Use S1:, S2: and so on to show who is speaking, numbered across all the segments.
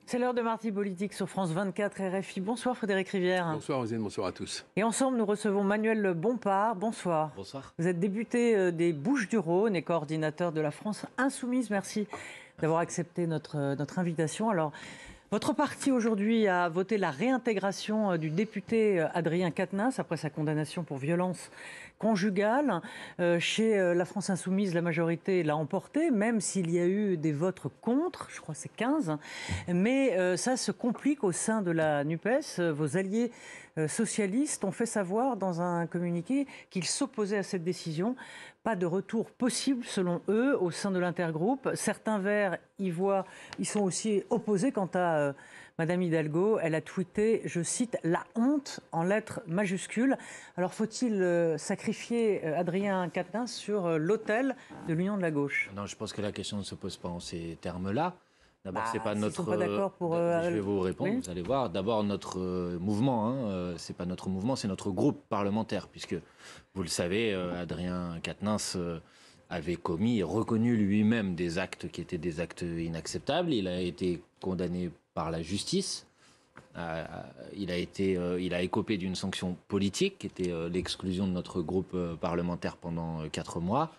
S1: C'est l'heure de Mardi Politique sur France 24 RFI. Bonsoir Frédéric Rivière.
S2: Bonsoir Rosine, bonsoir à tous.
S1: Et ensemble, nous recevons Manuel Bompard. Bonsoir.
S3: Bonsoir.
S1: Vous êtes député des Bouches-du-Rhône et coordinateur de la France Insoumise. Merci d'avoir accepté notre invitation. Alors, votre parti aujourd'hui a voté la réintégration du député Adrien Quatennens après sa condamnation pour violence conjugale. Chez la France Insoumise, la majorité l'a emporté, même s'il y a eu des votes contre, je crois que c'est 15. Mais ça se complique au sein de la NUPES. Vos alliés socialistes ont fait savoir dans un communiqué qu'ils s'opposaient à cette décision. Pas de retour possible, selon eux, au sein de l'intergroupe. Certains Verts ils sont aussi opposés quant à Madame Hidalgo. Elle a tweeté, je cite, « la honte » en lettres majuscules. Alors faut-il sacrifier Adrien Quatennens sur l'autel de l'Union de la gauche?
S3: Non, je pense que la question ne se pose pas en ces termes-là. D'abord, c'est pas
S1: s'ils
S3: notre.
S1: sont pas d'accord pour.
S3: Je vais vous répondre.
S1: Oui.
S3: Vous allez voir. D'abord, notre mouvement, c'est pas notre mouvement, c'est notre groupe parlementaire, puisque vous le savez, Adrien Quatennens avait commis et reconnu lui-même des actes qui étaient des actes inacceptables. Il a été condamné par la justice. Il a écopé d'une sanction politique, qui était l'exclusion de notre groupe parlementaire pendant 4 mois.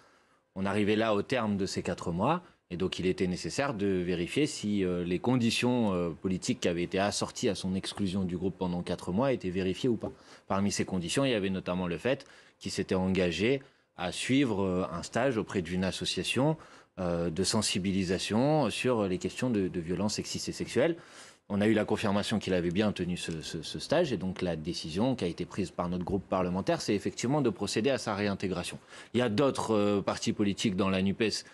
S3: On arrivait là au terme de ces 4 mois. Et donc, il était nécessaire de vérifier si les conditions politiques qui avaient été assorties à son exclusion du groupe pendant 4 mois étaient vérifiées ou pas. Parmi ces conditions, il y avait notamment le fait qu'il s'était engagé à suivre un stage auprès d'une association de sensibilisation sur les questions de violences sexistes et sexuelles. On a eu la confirmation qu'il avait bien tenu ce stage, et donc la décision qui a été prise par notre groupe parlementaire, c'est effectivement de procéder à sa réintégration. Il y a d'autres partis politiques dans la NUPES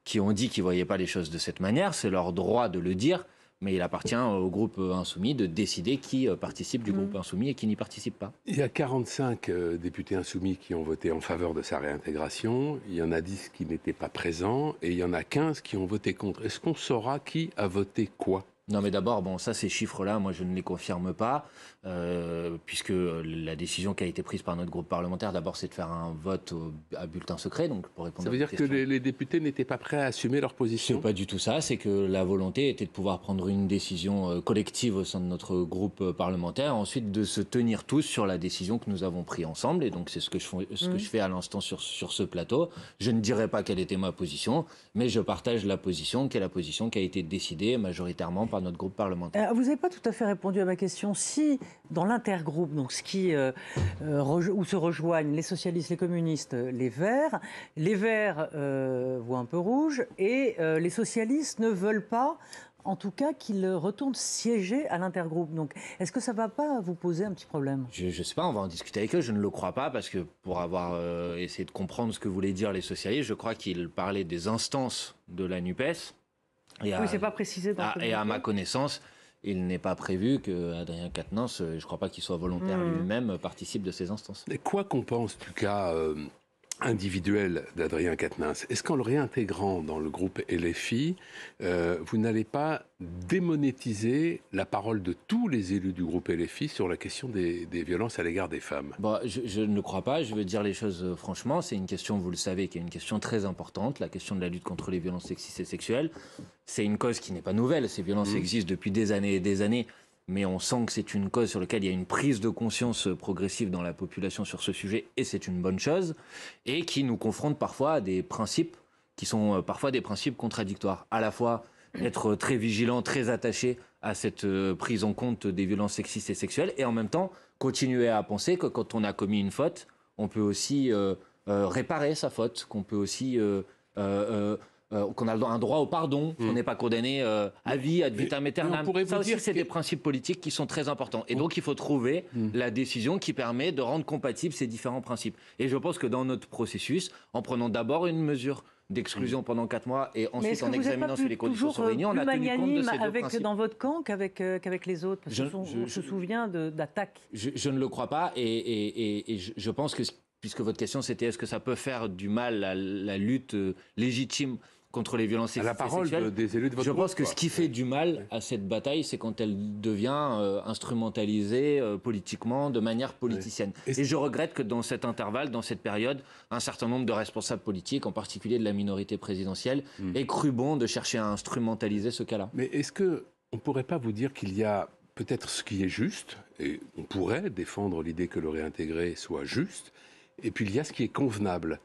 S3: qui ont dit qu'ils ne voyaient pas les choses de cette manière. C'est leur droit de le dire, mais il appartient au groupe insoumis de décider qui participe du groupe insoumis et qui n'y participe pas.
S2: Il y a 45 députés insoumis qui ont voté en faveur de sa réintégration. Il y en a 10 qui n'étaient pas présents et il y en a 15 qui ont voté contre. Est-ce qu'on saura qui a voté quoi ?
S3: Non, mais d'abord, ça, ces chiffres-là, moi, je ne les confirme pas, puisque la décision qui a été prise par notre groupe parlementaire, d'abord, c'est de faire un vote à bulletin secret. Donc, pour répondre
S2: Ça veut dire que les députés n'étaient pas prêts à assumer leur position ?
S3: C'est pas du tout ça. C'est que la volonté était de pouvoir prendre une décision collective au sein de notre groupe parlementaire, ensuite de se tenir tous sur la décision que nous avons prise ensemble. Et donc, c'est ce que je fais à l'instant sur ce plateau. Je ne dirai pas quelle était ma position, mais je partage la position qui a été décidée majoritairement par notre groupe parlementaire.
S1: Vous n'avez pas tout à fait répondu à ma question. Si dans l'intergroupe, donc où se rejoignent les socialistes, les communistes, les Verts voient un peu rouge et les socialistes ne veulent pas, en tout cas, qu'ils retournent siéger à l'intergroupe. Donc, est-ce que ça ne va pas vous poser un petit problème ?
S3: Je ne sais pas, on va en discuter avec eux. Je ne le crois pas, parce que pour avoir essayé de comprendre ce que voulaient dire les socialistes, je crois qu'ils parlaient des instances de la NUPES.
S1: Oui, c'est pas précisé dans le communiqué.
S3: Et à ma connaissance, il n'est pas prévu qu'Adrien Quatennens, je ne crois pas qu'il soit volontaire lui-même, participe de ces instances.
S2: Et quoi qu'on pense du cas individuel d'Adrien Quatennens, est-ce qu'en le réintégrant dans le groupe LFI, vous n'allez pas démonétiser la parole de tous les élus du groupe LFI sur la question des violences à l'égard des femmes ?
S3: Je ne le crois pas, je veux dire les choses franchement. C'est une question, vous le savez, qui est une question très importante, la question de la lutte contre les violences sexistes et sexuelles. C'est une cause qui n'est pas nouvelle, ces violences existent depuis des années et des années. Mais on sent que c'est une cause sur laquelle il y a une prise de conscience progressive dans la population sur ce sujet, et c'est une bonne chose, et qui nous confronte parfois à des principes qui sont parfois des principes contradictoires. À la fois être très vigilant, très attaché à cette prise en compte des violences sexistes et sexuelles, et en même temps continuer à penser que quand on a commis une faute, on peut aussi réparer sa faute, qu'on peut aussi... qu'on a un droit au pardon, qu'on n'est pas condamné à vie, ad vitam aeternam. Ça aussi, c'est des principes politiques qui sont très importants. Et donc, il faut trouver la décision qui permet de rendre compatibles ces différents principes. Et je pense que dans notre processus, en prenant d'abord une mesure d'exclusion pendant 4 mois et ensuite en examinant si les conditions sont réunies, on a tenu compte de ces deux principes.
S1: Dans votre camp qu'avec les autres, parce qu'on se souvient d'attaques.
S3: Je ne le crois pas, et je pense que, puisque votre question c'était est-ce que ça peut faire du mal à la lutte légitime contre les violences sexuelles.
S2: À la parole des élus de votre
S3: groupe. Je pense que
S2: quoi.
S3: Ce qui fait du mal à cette bataille, c'est quand elle devient instrumentalisée politiquement, de manière politicienne.
S2: Ouais.
S3: Et je regrette que dans cet intervalle, dans cette période, un certain nombre de responsables politiques, en particulier de la minorité présidentielle, aient cru bon de chercher à instrumentaliser ce cas-là.
S2: Mais est-ce que on ne pourrait pas vous dire qu'il y a peut-être ce qui est juste, et on pourrait défendre l'idée que le réintégrer soit juste, et puis il y a ce qui est convenable,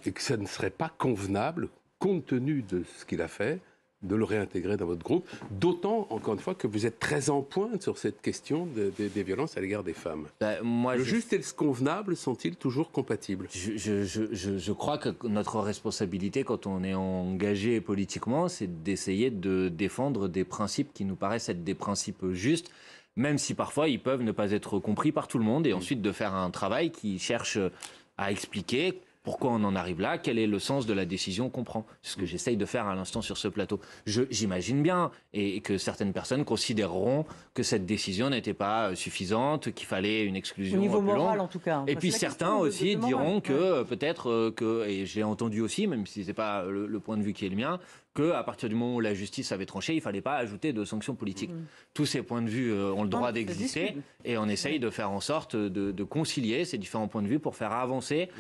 S2: et que ça ne serait pas convenable, compte tenu de ce qu'il a fait, de le réintégrer dans votre groupe, d'autant, encore une fois, que vous êtes très en pointe sur cette question des violences à l'égard des femmes. Le juste et le convenable sont-ils toujours compatibles ?
S3: Je crois que notre responsabilité, quand on est engagé politiquement, c'est d'essayer de défendre des principes qui nous paraissent être des principes justes, même si parfois ils peuvent ne pas être compris par tout le monde, et ensuite de faire un travail qui cherche à expliquer pourquoi on en arrive là, quel est le sens de la décision qu'on prend. C'est ce que j'essaye de faire à l'instant sur ce plateau. J'imagine bien, et que certaines personnes considéreront que cette décision n'était pas suffisante, qu'il fallait une exclusion
S1: au niveau
S3: plus longue.
S1: moral, en tout cas.
S3: Et puis certains aussi diront que peut-être que, et j'ai entendu aussi, même si ce n'est pas le point de vue qui est le mien, qu'à partir du moment où la justice avait tranché, il ne fallait pas ajouter de sanctions politiques. Tous ces points de vue ont le droit d'exister, et on essaye de faire en sorte de concilier ces différents points de vue pour faire avancer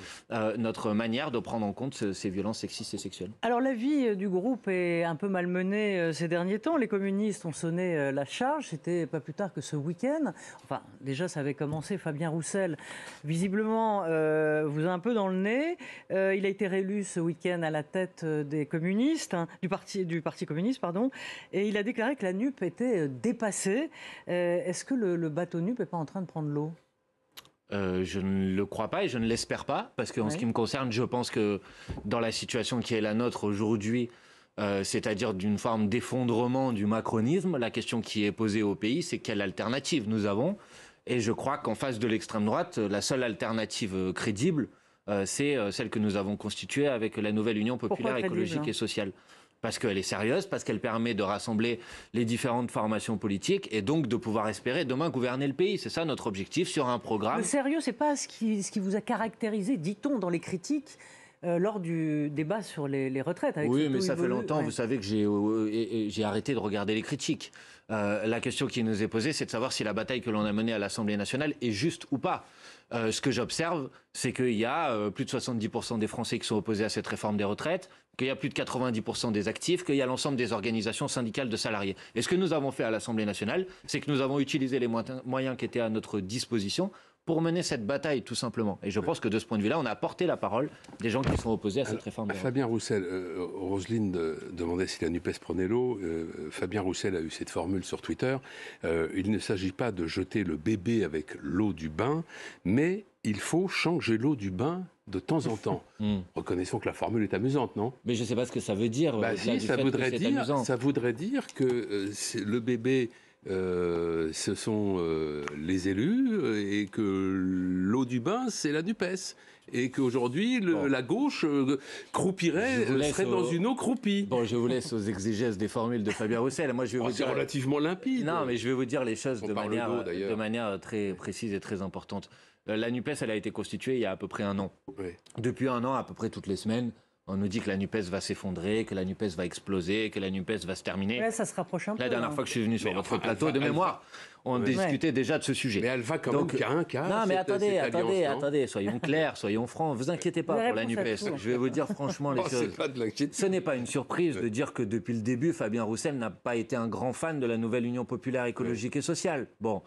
S3: notre manière de prendre en compte ces violences sexistes et sexuelles.
S1: Alors la vie du groupe est un peu malmenée ces derniers temps. Les communistes ont sonné la charge, c'était pas plus tard que ce week-end. Enfin, déjà ça avait commencé, Fabien Roussel, visiblement, vous a un peu dans le nez. Il a été réélu ce week-end à la tête des communistes, du parti communiste, pardon, et il a déclaré que la NUP était dépassée. Est-ce que le bateau NUP n'est pas en train de prendre l'eau ?
S3: Je ne le crois pas et je ne l'espère pas, parce qu'en ce qui me concerne, je pense que dans la situation qui est la nôtre aujourd'hui, c'est-à-dire d'une forme d'effondrement du macronisme, la question qui est posée au pays, c'est quelle alternative nous avons. Et je crois qu'en face de l'extrême droite, la seule alternative crédible, c'est celle que nous avons constituée avec la nouvelle Union populaire écologique et sociale. Parce qu'elle est sérieuse, parce qu'elle permet de rassembler les différentes formations politiques et donc de pouvoir espérer demain gouverner le pays. C'est ça notre objectif sur un programme.
S1: Le sérieux, c'est pas ce qui vous a caractérisé, dit-on, dans les critiques lors du débat sur les retraites.
S3: Oui, mais ça fait longtemps, vous savez que j'ai arrêté de regarder les critiques. La question qui nous est posée, c'est de savoir si la bataille que l'on a menée à l'Assemblée nationale est juste ou pas. Ce que j'observe, c'est qu'il y a plus de 70% des Français qui sont opposés à cette réforme des retraites, qu'il y a plus de 90% des actifs, qu'il y a l'ensemble des organisations syndicales de salariés. Et ce que nous avons fait à l'Assemblée nationale, c'est que nous avons utilisé les moyens qui étaient à notre disposition pour mener cette bataille, tout simplement. Et je pense que de ce point de vue-là, on a porté la parole des gens qui sont opposés à cette réforme.
S2: Fabien Roussel, Roselyne demandait si la NUPES prenait l'eau. Fabien Roussel a eu cette formule sur Twitter. Il ne s'agit pas de jeter le bébé avec l'eau du bain, mais il faut changer l'eau du bain de temps en temps. Reconnaissons que la formule est amusante, non ?
S3: Mais je ne sais pas ce que ça veut dire.
S2: Ça voudrait dire que le bébé... ce sont les élus et que l'eau du bain, c'est la NUPES. Et qu'aujourd'hui, la gauche serait dans une eau croupie.
S3: Bon, je vous laisse aux exégèses des formules de Fabien Roussel. Moi, je vais vous dire...
S2: C'est relativement limpide.
S3: Non, mais je vais vous dire les choses de manière très précise et très importante. La NUPES, elle a été constituée il y a à peu près un an.
S2: Oui.
S3: Depuis un an, à peu près toutes les semaines, on nous dit que la NUPES va s'effondrer, que la NUPES va exploser, que la NUPES va se terminer.
S1: Ouais, ça se rapproche un peu.
S3: La dernière fois que je suis venu sur votre plateau de mémoire, on discutait déjà de ce sujet.
S2: Mais elle va quand même qu'à un cas.
S3: Non, mais attendez, soyons clairs, soyons francs. Vous inquiétez pas pour la NUPES. Je vais vous dire franchement les choses. Ce n'est pas une surprise de dire que depuis le début, Fabien Roussel n'a pas été un grand fan de la nouvelle Union populaire écologique et sociale. Bon,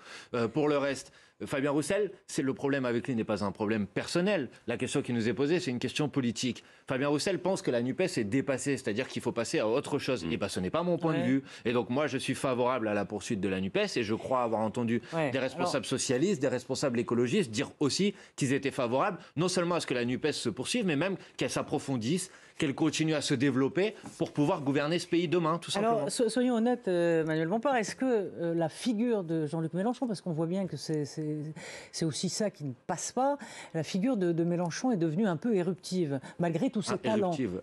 S3: pour le reste... Fabien Roussel, le problème avec lui n'est pas un problème personnel. La question qui nous est posée, c'est une question politique. Fabien Roussel pense que la NUPES est dépassée, c'est-à-dire qu'il faut passer à autre chose. Et ce n'est pas mon point de vue. Et donc moi, je suis favorable à la poursuite de la NUPES et je crois avoir entendu des responsables socialistes, des responsables écologistes dire aussi qu'ils étaient favorables non seulement à ce que la NUPES se poursuive, mais même qu'elle s'approfondisse, qu'elle continue à se développer pour pouvoir gouverner ce pays demain, tout simplement.
S1: Alors, soyons honnêtes, Manuel Bompard, est-ce que la figure de Jean-Luc Mélenchon, parce qu'on voit bien que c'est aussi ça qui ne passe pas, la figure de Mélenchon est devenue un peu éruptive, malgré tous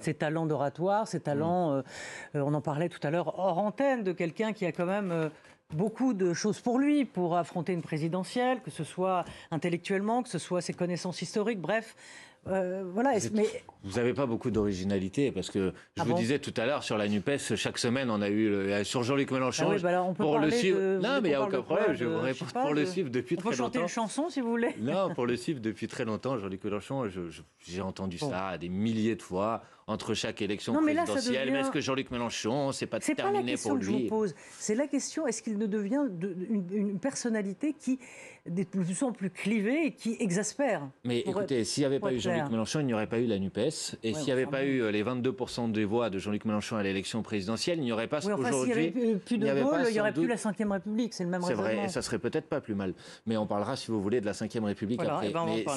S1: ses talents d'oratoire, ses talents, on en parlait tout à l'heure hors antenne, de quelqu'un qui a quand même... beaucoup de choses pour lui, pour affronter une présidentielle, que ce soit intellectuellement, que ce soit ses connaissances historiques, bref... voilà.
S3: Vous n'avez pas beaucoup d'originalité parce que je vous disais tout à l'heure sur la NUPES, chaque semaine on a eu sur Jean-Luc Mélenchon.
S1: Pour le suivre.
S3: Non, mais il n'y a aucun problème. Je vous réponds pour le suivre depuis très longtemps.
S1: On peut chanter une chanson si vous voulez.
S3: Non, pour le suivre depuis très longtemps, Jean-Luc Mélenchon, j'ai entendu ça des milliers de fois. entre chaque élection
S1: Non, mais là,
S3: présidentielle.
S1: devient...
S3: Mais est-ce que Jean-Luc Mélenchon, c'est pas terminé pour lui?
S1: C'est pas la question que je vous pose. C'est la question, est-ce qu'il ne devient une personnalité qui est de plus en plus clivée et qui exaspère?
S3: Mais écoutez, s'il n'y avait pas eu Jean-Luc Mélenchon, il n'y aurait pas eu la NUPES. Et s'il n'y avait pas eu les 22% des voix de Jean-Luc Mélenchon à l'élection présidentielle, il n'y aurait pas aujourd'hui...
S1: S'il n'y avait plus de Gaulle, il n'y aurait plus la Ve République. C'est le même raisonnement.
S3: C'est vrai, et ça serait peut-être pas plus mal. Mais on parlera, si vous voulez, de la Ve République après.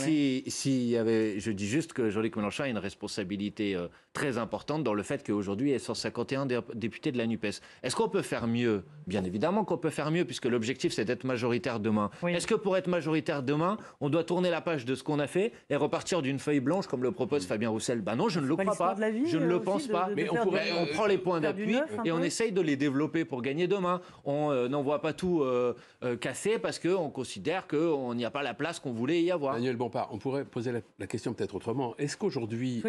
S3: Mais s'il y avait... Je dis juste que Jean-Luc Mélenchon a une responsabilité très importante dans le fait qu'aujourd'hui, il y a 151 députés de la NUPES. Est-ce qu'on peut faire mieux? Bien évidemment qu'on peut faire mieux, puisque l'objectif, c'est d'être majoritaire demain. Oui. Est-ce que pour être majoritaire demain, on doit tourner la page de ce qu'on a fait et repartir d'une feuille blanche, comme le propose Fabien Roussel? Ben non, je ne le crois pas. Je ne le pense pas. Mais on prend les points d'appui et on essaye de les développer pour gagner demain. On n'envoie pas tout casser parce qu'on considère qu'il n'y a pas la place qu'on voulait y avoir.
S2: Manuel Bompard, on pourrait poser la question peut-être autrement. Est-ce qu'aujourd'hui,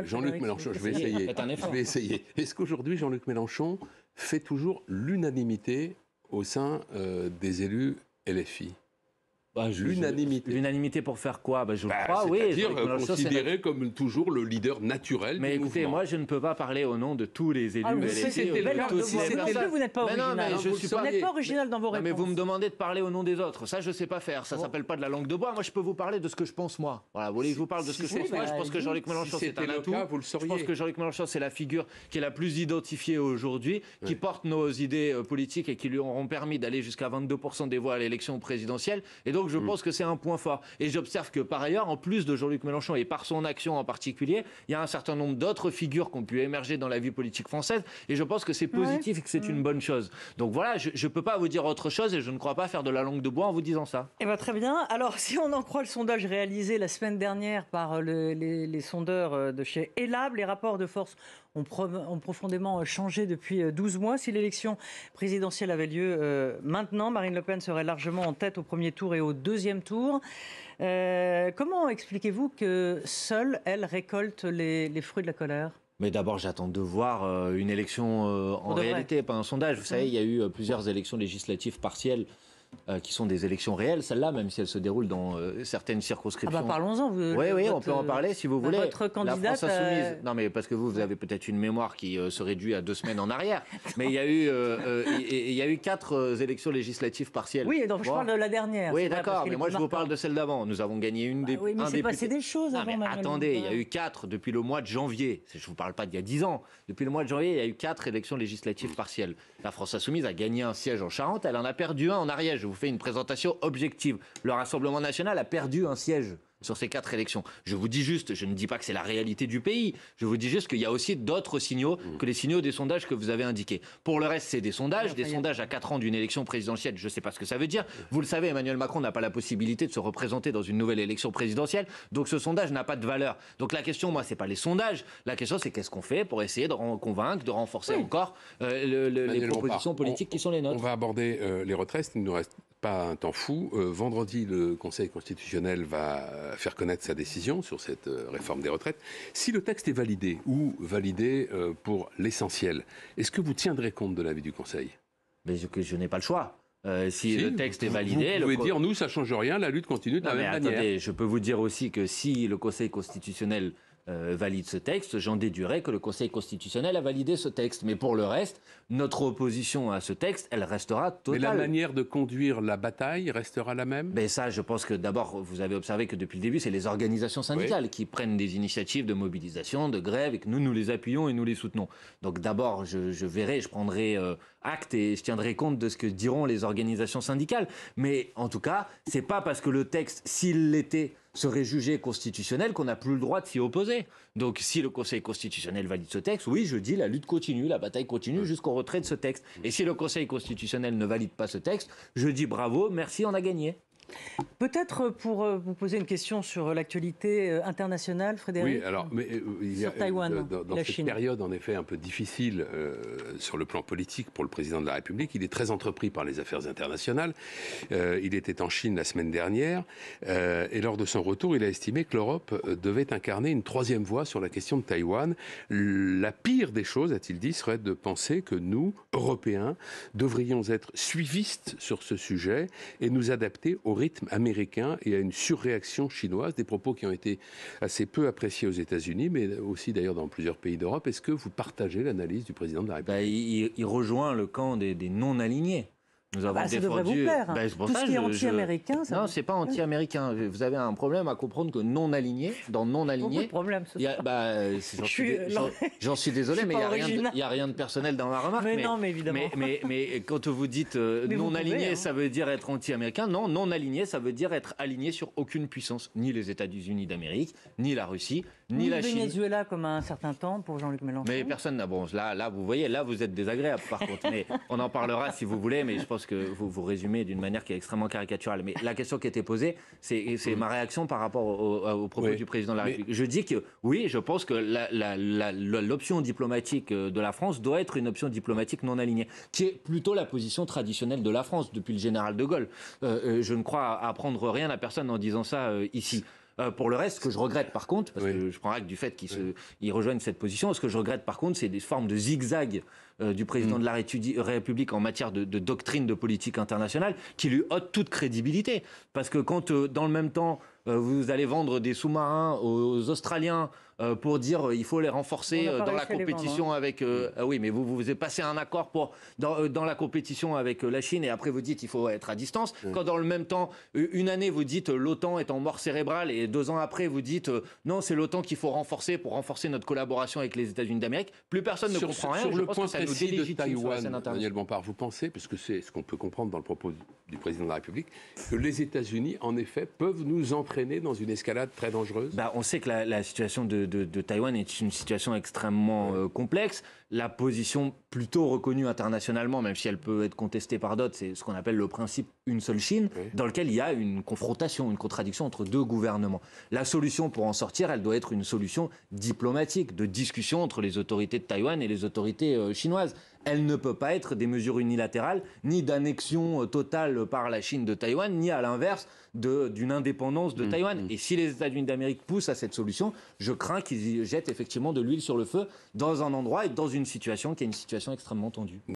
S2: Jean-Luc Mélenchon, je vais essayer. Est-ce qu'aujourd'hui, Jean-Luc Mélenchon fait toujours l'unanimité au sein des élus LFI? L'unanimité.
S3: L'unanimité pour faire quoi? Je crois, oui.
S2: C'est-à-dire considéré comme toujours le leader naturel
S3: mais
S2: du
S3: écoutez,
S2: mouvement.
S3: moi, je ne peux pas parler au nom de tous les élus LFI.
S1: Vous n'êtes pas original. Vous n'êtes pas original dans vos réponses.
S3: Mais vous me demandez de parler au nom des autres. Ça, je ne sais pas faire. Ça ne s'appelle pas de la langue de bois. Moi, je peux vous parler de ce que je pense, moi. Voilà, vous voulez que je vous parle de ce que je pense, moi? Je pense que Jean-Luc Mélenchon, c'est un atout. Je pense que Jean-Luc Mélenchon, c'est la figure qui est la plus identifiée aujourd'hui, qui porte nos idées politiques et qui lui auront permis d'aller jusqu'à 22% des voix à l'élection présidentielle. Et donc, je pense que c'est un point fort. Et j'observe que par ailleurs, en plus de Jean-Luc Mélenchon et par son action en particulier, il y a un certain nombre d'autres figures qui ont pu émerger dans la vie politique française. Et je pense que c'est positif et que c'est une bonne chose. Donc voilà, je ne peux pas vous dire autre chose et je ne crois pas faire de la langue de bois en vous disant ça.
S1: Eh bien, très bien. Alors, si on en croit le sondage réalisé la semaine dernière par les sondeurs de chez Elab, les rapports de force ont profondément changé depuis 12 mois. Si l'élection présidentielle avait lieu maintenant, Marine Le Pen serait largement en tête au premier tour et au deuxième tour. Comment expliquez-vous que seule, elle récolte les fruits de la colère ?
S3: Mais d'abord, j'attends de voir une élection en réalité, pas un sondage. Vous savez, il y a eu plusieurs élections législatives partielles qui sont des élections réelles, celles-là, même si elles se déroulent dans certaines circonscriptions.
S1: Ah bah parlons-en.
S3: Oui, on peut en parler si vous voulez.
S1: Votre candidate,
S3: la France insoumise. Non, mais parce que vous avez peut-être une mémoire qui se réduit à 2 semaines en arrière. Mais il y a eu 4 élections législatives partielles.
S1: Oui, donc je parle de la dernière.
S3: Oui, d'accord, mais moi je vous parle de celle d'avant. Nous avons gagné une des.
S1: Oui, mais c'est passé des choses avant.
S3: Mais attendez, il y a eu 4 depuis le mois de janvier. Je ne vous parle pas d'il y a 10 ans. Depuis le mois de janvier, il y a eu 4 élections législatives partielles. La France insoumise a gagné un siège en Charente, elle en a perdu un en Ariège. Je vous fais une présentation objective. Le Rassemblement national a perdu un siège sur ces 4 élections. Je vous dis juste, je ne dis pas que c'est la réalité du pays, je vous dis juste qu'il y a aussi d'autres signaux que les signaux des sondages que vous avez indiqués. Pour le reste, c'est des sondages à 4 ans d'une élection présidentielle, je ne sais pas ce que ça veut dire. Vous le savez, Emmanuel Macron n'a pas la possibilité de se représenter dans une nouvelle élection présidentielle, donc ce sondage n'a pas de valeur. Donc la question, moi, c'est pas les sondages, la question c'est qu'est-ce qu'on fait pour essayer de convaincre, de renforcer encore les propositions politiques qui sont les nôtres.
S2: On va aborder les retraites, il ne nous reste pas un temps fou. Vendredi, le Conseil constitutionnel va faire connaître sa décision sur cette réforme des retraites. Si le texte est validé ou validé pour l'essentiel, est-ce que vous tiendrez compte de l'avis du Conseil ?
S3: Mais je n'ai pas le choix. Si le texte est validé...
S2: Vous pouvez dire, nous, ça ne change rien, la lutte continue de la même manière.
S3: Attendez, je peux vous dire aussi que si le Conseil constitutionnel valide ce texte, j'en déduirais que le Conseil constitutionnel a validé ce texte. Mais pour le reste, notre opposition à ce texte, elle restera totale.
S2: Mais la manière de conduire la bataille restera la même ?
S3: Mais ça, je pense que d'abord, vous avez observé que depuis le début, c'est les organisations syndicales qui prennent des initiatives de mobilisation, de grève, et que nous les appuyons et nous les soutenons. Donc d'abord, je verrai, je prendrai acte et je tiendrai compte de ce que diront les organisations syndicales. Mais en tout cas, c'est pas parce que le texte, s'il l'était, serait jugé constitutionnel qu'on n'a plus le droit de s'y opposer. Donc si le Conseil constitutionnel valide ce texte, oui, je dis la lutte continue, la bataille continue jusqu'au retrait de ce texte. Et si le Conseil constitutionnel ne valide pas ce texte, je dis bravo, merci, on a gagné.
S1: Peut-être pour vous poser une question sur l'actualité internationale, Frédéric.
S2: Oui, alors, mais il y a,
S1: sur Taïwan,
S2: dans cette
S1: Chine.
S2: période, en effet, un peu difficile sur le plan politique pour le président de la République. Il est très entrepris par les affaires internationales. Il était en Chine la semaine dernière et lors de son retour, il a estimé que l'Europe devait incarner une 3e voie sur la question de Taïwan. La pire des choses, a-t-il dit, serait de penser que nous, Européens, devrions être suivistes sur ce sujet et nous adapter aux rythme américain et à une surréaction chinoise, des propos qui ont été assez peu appréciés aux États-Unis, mais aussi d'ailleurs dans plusieurs pays d'Europe. Est-ce que vous partagez l'analyse du président de la République?
S3: Il rejoint le camp des non-alignés. Nous avons
S1: ça devrait vous plaire.
S3: Tout
S1: ce qui est anti-américain,
S3: non, c'est pas anti-américain. Vous avez un problème à comprendre que non-aligné, dans non-aligné...
S1: Beaucoup de problèmes, ce soir.
S3: J'en suis désolé, mais il n'y a rien de personnel dans ma remarque.
S1: Mais non, mais évidemment.
S3: Mais quand vous dites non-aligné, ça veut dire être anti-américain. Non, non-aligné, ça veut dire être aligné sur aucune puissance. Ni les États-Unis d'Amérique, ni la Russie, ni la Chine.
S1: Ni le Venezuela, comme à un certain temps, pour Jean-Luc Mélenchon.
S3: Mais personne n'a... Bon, là, vous voyez, là, vous êtes désagréable, par contre. Mais on en parlera si vous voulez, mais je pense que vous résumez d'une manière qui est extrêmement caricaturale. Mais la question qui était posée, c'est ma réaction par rapport au propos du président de la République. Je dis que oui, je pense que l'option diplomatique de la France doit être une option diplomatique non alignée, qui est plutôt la position traditionnelle de la France depuis le général de Gaulle. Je ne crois apprendre rien à personne en disant ça ici. Pour le reste, ce que je regrette par contre, parce que je prends acte du fait qu'ils rejoignent cette position, ce que je regrette par contre, c'est des formes de zigzag du président de la République en matière de doctrine de politique internationale qui lui ôtent toute crédibilité. Parce que quand, dans le même temps, vous allez vendre des sous-marins aux Australiens pour dire il faut les renforcer dans la compétition avec... oui, mais vous avez passé un accord dans la compétition avec la Chine et après vous dites il faut être à distance. Quand dans le même temps, une année vous dites l'OTAN est en mort cérébrale et 2 ans après vous dites non, c'est l'OTAN qu'il faut renforcer pour renforcer notre collaboration avec les États-Unis d'Amérique. Plus personne ne comprend rien.
S2: Sur le point précis de Taïwan, Daniel Bompard, vous pensez, parce que c'est ce qu'on peut comprendre dans le propos du président de la République, que les États-Unis, en effet, peuvent nous entraîner dans une escalade très dangereuse?
S3: On sait que la situation de Taïwan est une situation extrêmement complexe. La position plutôt reconnue internationalement, même si elle peut être contestée par d'autres, c'est ce qu'on appelle le principe une seule Chine, dans lequel il y a une confrontation, une contradiction entre 2 gouvernements. La solution pour en sortir, elle doit être une solution diplomatique, de discussion entre les autorités de Taïwan et les autorités chinoises. Elle ne peut pas être des mesures unilatérales, ni d'annexion totale par la Chine de Taïwan, ni à l'inverse d'une indépendance de Taïwan. Et si les États-Unis d'Amérique poussent à cette solution, je crains qu'ils y jettent effectivement de l'huile sur le feu dans un endroit et dans une situation qui est une situation extrêmement tendue.